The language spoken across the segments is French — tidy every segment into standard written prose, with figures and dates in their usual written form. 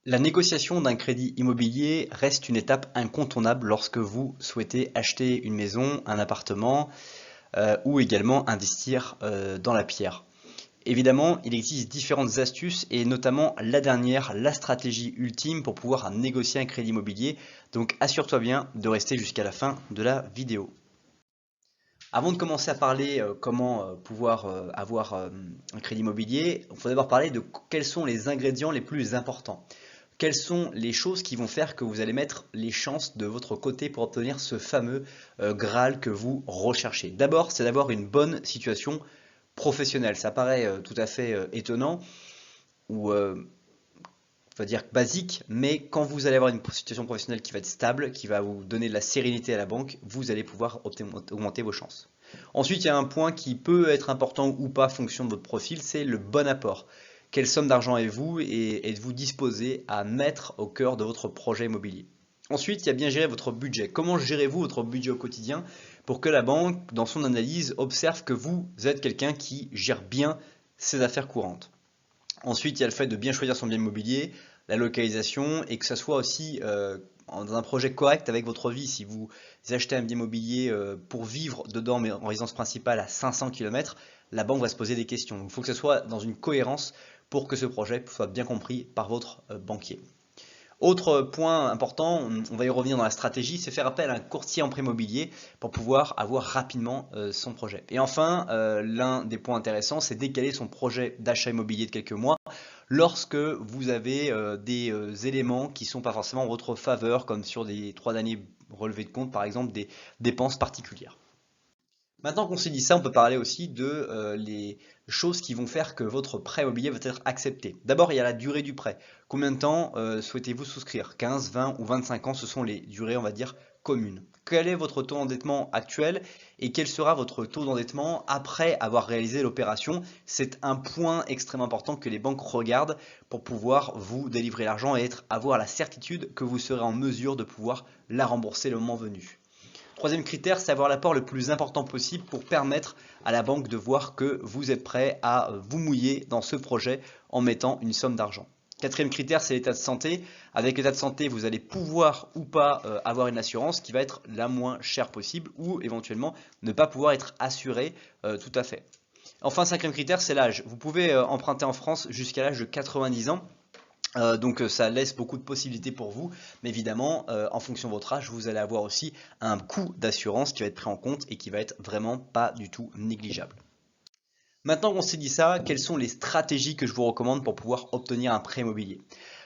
La négociation d'un crédit immobilier reste une étape incontournable lorsque vous souhaitez acheter une maison, un appartement ou également investir dans la pierre. Évidemment, il existe différentes astuces et notamment la dernière, la stratégie ultime pour pouvoir négocier un crédit immobilier. Donc assure-toi bien de rester jusqu'à la fin de la vidéo. Avant de commencer à parler comment pouvoir avoir un crédit immobilier, il faut d'abord parler de quels sont les ingrédients les plus importants. Quelles sont les choses qui vont faire que vous allez mettre les chances de votre côté pour obtenir ce fameux Graal que vous recherchez. D'abord, c'est d'avoir une bonne situation professionnelle. Ça paraît tout à fait étonnant ou on va dire basique, mais quand vous allez avoir une situation professionnelle qui va être stable, qui va vous donner de la sérénité à la banque, vous allez pouvoir augmenter vos chances. Ensuite, il y a un point qui peut être important ou pas en fonction de votre profil, c'est le bon apport. Quelle somme d'argent avez-vous et êtes-vous disposé à mettre au cœur de votre projet immobilier? Ensuite, il y a bien gérer votre budget. Comment gérez-vous votre budget au quotidien pour que la banque, dans son analyse, observe que vous êtes quelqu'un qui gère bien ses affaires courantes? Ensuite, il y a le fait de bien choisir son bien immobilier, la localisation et que ça soit aussi dans un projet correct avec votre vie. Si vous achetez un bien immobilier pour vivre dedans, mais en résidence principale à 500 km, la banque va se poser des questions. Donc, il faut que ce soit dans une cohérence pour que ce projet soit bien compris par votre banquier. Autre point important, on va y revenir dans la stratégie, c'est faire appel à un courtier en prêt immobilier pour pouvoir avoir rapidement son projet. Et enfin, l'un des points intéressants, c'est décaler son projet d'achat immobilier de quelques mois lorsque vous avez des éléments qui ne sont pas forcément en votre faveur, comme sur des 3 derniers relevés de compte, par exemple, des dépenses particulières. Maintenant qu'on s'est dit ça, on peut parler aussi de les choses qui vont faire que votre prêt immobilier va être accepté. D'abord, il y a la durée du prêt. Combien de temps souhaitez-vous souscrire? 15, 20 ou 25 ans, ce sont les durées, on va dire, communes. Quel est votre taux d'endettement actuel et quel sera votre taux d'endettement après avoir réalisé l'opération? C'est un point extrêmement important que les banques regardent pour pouvoir vous délivrer l'argent et avoir la certitude que vous serez en mesure de pouvoir la rembourser le moment venu. Troisième critère, c'est avoir l'apport le plus important possible pour permettre à la banque de voir que vous êtes prêt à vous mouiller dans ce projet en mettant une somme d'argent. Quatrième critère, c'est l'état de santé. Avec l'état de santé, vous allez pouvoir ou pas avoir une assurance qui va être la moins chère possible ou éventuellement ne pas pouvoir être assuré tout à fait. Enfin, cinquième critère, c'est l'âge. Vous pouvez emprunter en France jusqu'à l'âge de 90 ans. Donc ça laisse beaucoup de possibilités pour vous, mais évidemment, en fonction de votre âge, vous allez avoir aussi un coût d'assurance qui va être pris en compte et qui va être vraiment pas du tout négligeable. Maintenant qu'on s'est dit ça, quelles sont les stratégies que je vous recommande pour pouvoir obtenir un prêt immobilier?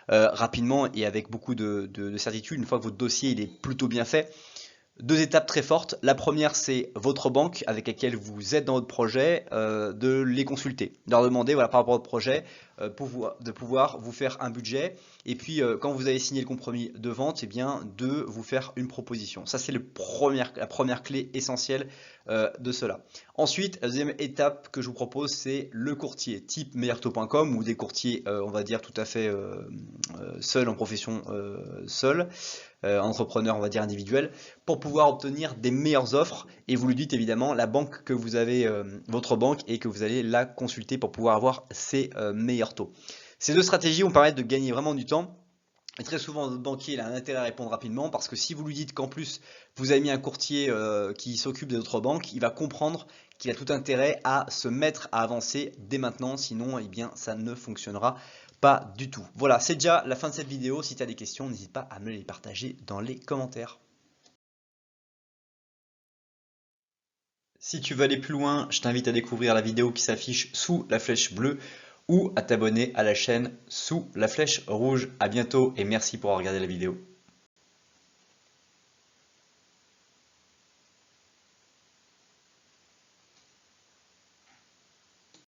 Rapidement et avec beaucoup de certitude, une fois que votre dossier il est plutôt bien fait, deux étapes très fortes. La première, c'est votre banque avec laquelle vous êtes dans votre projet, de les consulter, de leur demander voilà, par rapport au projet, de pouvoir vous faire un budget. Et puis, quand vous avez signé le compromis de vente, eh bien, de vous faire une proposition. Ça, c'est la première clé essentielle de cela. Ensuite, la deuxième étape que je vous propose, c'est le courtier type meilleurtaux.com ou des courtiers, on va dire, tout à fait seuls en profession seul entrepreneur, on va dire individuel, pour pouvoir obtenir des meilleures offres. Et vous lui dites évidemment la banque que vous avez, votre banque, et que vous allez la consulter pour pouvoir avoir ses meilleurs taux. Ces deux stratégies vont permettre de gagner vraiment du temps. Et très souvent, votre banquier il a un intérêt à répondre rapidement parce que si vous lui dites qu'en plus vous avez mis un courtier qui s'occupe de votre banque, il va comprendre qu'il a tout intérêt à se mettre à avancer dès maintenant, sinon eh bien, ça ne fonctionnera pas du tout. Voilà, c'est déjà la fin de cette vidéo. Si tu as des questions, n'hésite pas à me les partager dans les commentaires. Si tu veux aller plus loin, je t'invite à découvrir la vidéo qui s'affiche sous la flèche bleue ou à t'abonner à la chaîne sous la flèche rouge. À bientôt et merci pour avoir regardé la vidéo.